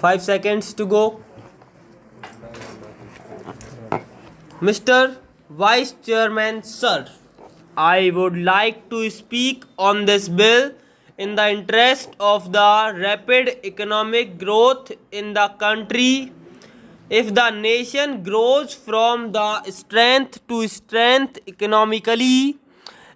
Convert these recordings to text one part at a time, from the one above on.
5 seconds to go. Mr. Vice Chairman, sir, I would like to speak on this bill in the interest of the rapid economic growth in the country. If the nation grows from the strength to strength economically,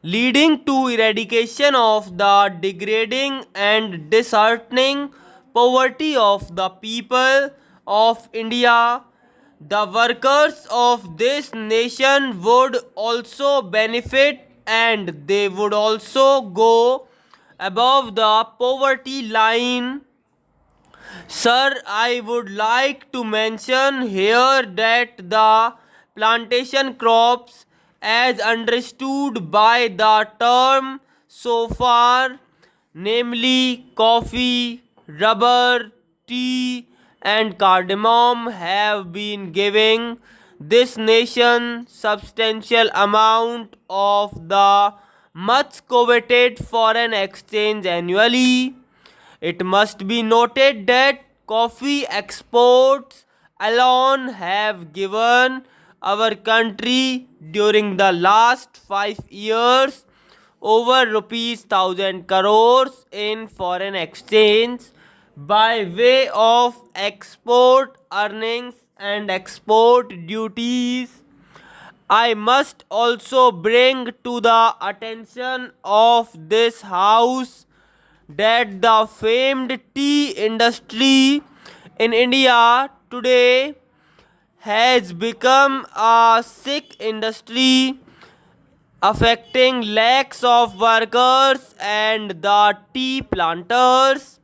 leading to eradication of the degrading and disheartening poverty of the people of India, the workers of this nation would also benefit and they would also go above the poverty line. Sir, I would like to mention here that the plantation crops, as understood by the term so far, namely coffee, rubber, tea, and cardamom, have been giving this nation substantial amount of the much coveted foreign exchange annually. It must be noted that coffee exports alone have given our country during the last 5 years over rupees 1000 crores in foreign exchange by way of export earnings and export duties. I must also bring to the attention of this house that the famed tea industry in India today has become a sick industry affecting lakhs of workers and the tea planters.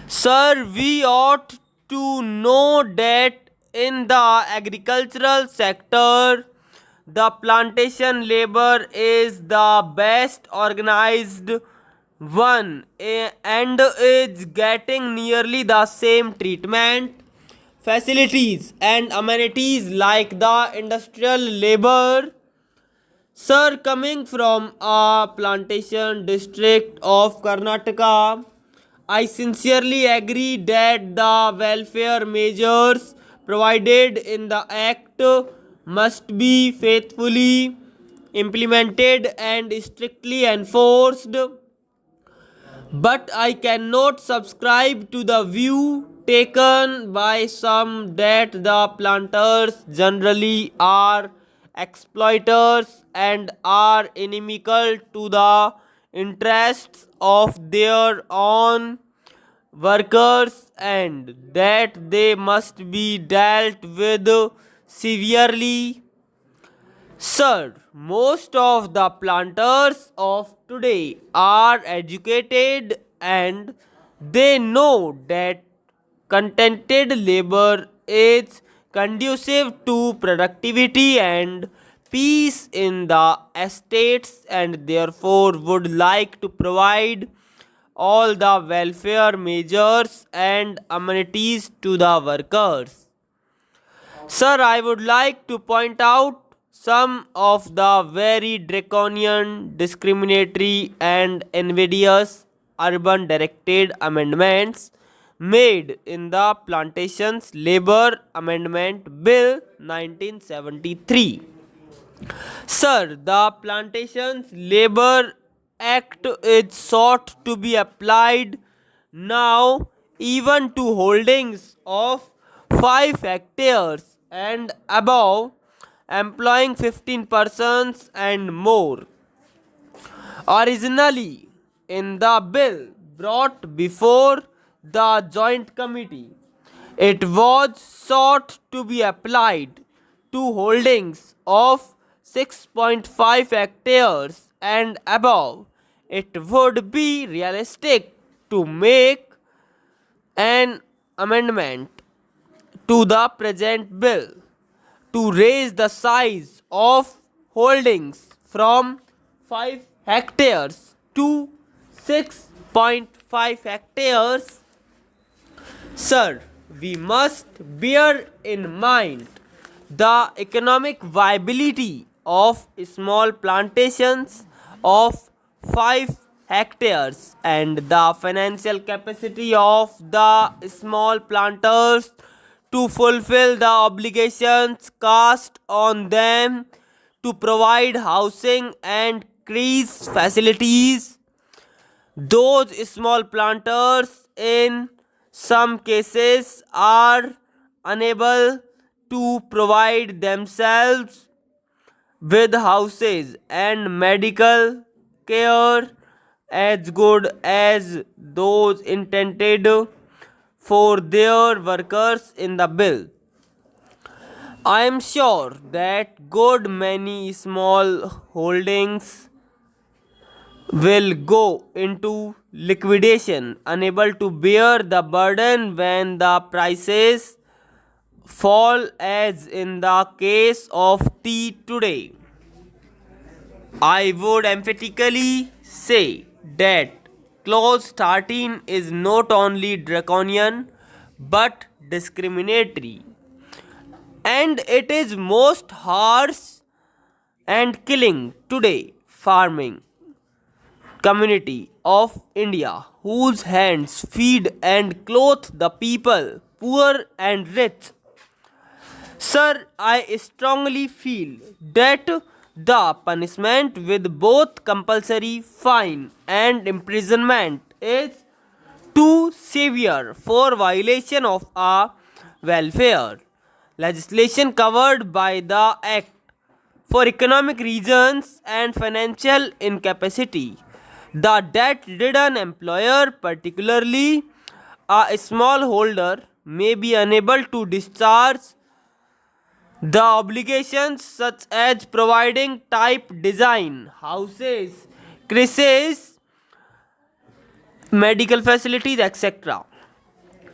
Sir, we ought to know that in the agricultural sector, the plantation labor is the best organized one and is getting nearly the same treatment, facilities, and amenities like the industrial labor. Sir, coming from a plantation district of Karnataka, I sincerely agree that the welfare measures provided in the Act must be faithfully implemented and strictly enforced. But I cannot subscribe to the view taken by some that the planters generally are exploiters and are inimical to the interests of their own workers and that they must be dealt with severely. Sir, most of the planters of today are educated and they know that contented labor is conducive to productivity and peace in the estates and therefore would like to provide all the welfare measures and amenities to the workers. Sir, I would like to point out some of the very draconian, discriminatory, and invidious urban directed amendments made in the Plantations Labor Amendment Bill 1973. Sir, the Plantations Labor Act is sought to be applied now even to holdings of 5 hectares and above, employing 15 persons and more. Originally, in the bill brought before the Joint Committee, it was sought to be applied to holdings of 6.5 hectares and above. It would be realistic to make an amendment to the present bill to raise the size of holdings from 5 hectares to 6.5 hectares. Sir, we must bear in mind the economic viability of small plantations of 5 hectares and the financial capacity of the small planters to fulfill the obligations cast on them to provide housing and crease facilities. Those small planters, in some cases, are unable to provide themselves with houses and medical care as good as those intended for their workers in the bill. I am sure that good many small holdings will go into liquidation, unable to bear the burden when the prices fall, as in the case of tea today. I would emphatically say that clause 13 is not only draconian but discriminatory, and it is most harsh and killing today farming community of India, whose hands feed and clothe the people, poor and rich. Sir, I strongly feel that the punishment with both compulsory fine and imprisonment is too severe for violation of a welfare legislation covered by the Act. For economic reasons and financial incapacity, the debt-ridden employer, particularly a smallholder, may be unable to discharge the obligations such as providing type design, houses, creases, medical facilities, etc.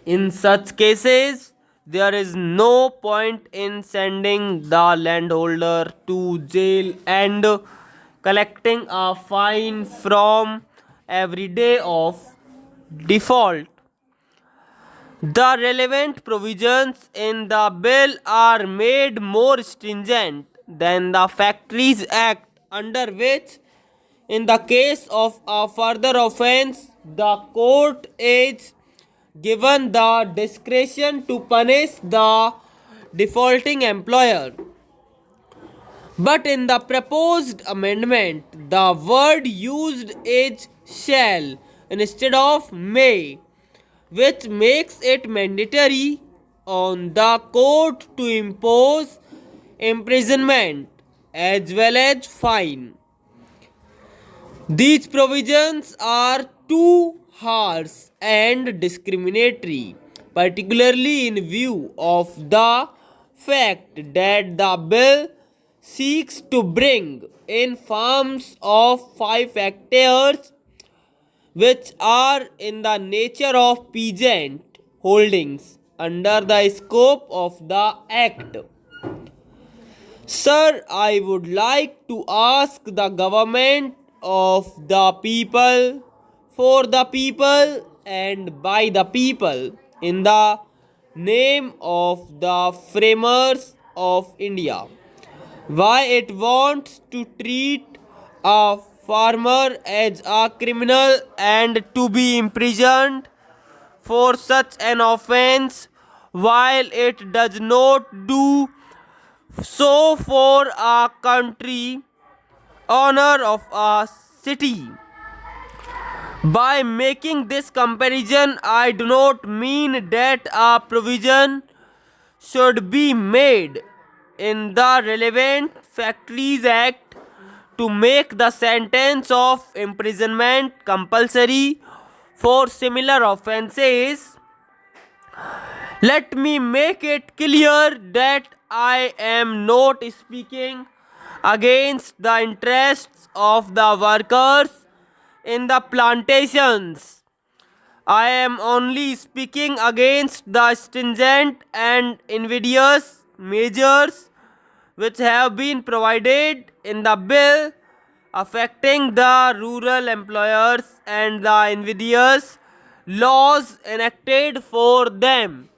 In such cases, there is no point in sending the landholder to jail and collecting a fine from every day of default. The relevant provisions in the bill are made more stringent than the Factories Act, under which, in the case of a further offence, the court is given the discretion to punish the defaulting employer. But in the proposed amendment, the word used is shall instead of may, which makes it mandatory on the court to impose imprisonment as well as fine. These provisions are too harsh and discriminatory, particularly in view of the fact that the bill seeks to bring in farms of 5 hectares which are in the nature of peasant holdings under the scope of the Act. Sir, I would like to ask the government of the people, for the people, and by the people, in the name of the framers of India, why it wants to treat a farmer as a criminal and to be imprisoned for such an offence, while it does not do so for a country, honor of a city. By making this comparison, I do not mean that a provision should be made in the relevant Factories Act to make the sentence of imprisonment compulsory for similar offences. Let me make it clear that I am not speaking against the interests of the workers in the plantations. I am only speaking against the stringent and invidious measures which have been provided in the bill affecting the rural employers and the invidious laws enacted for them.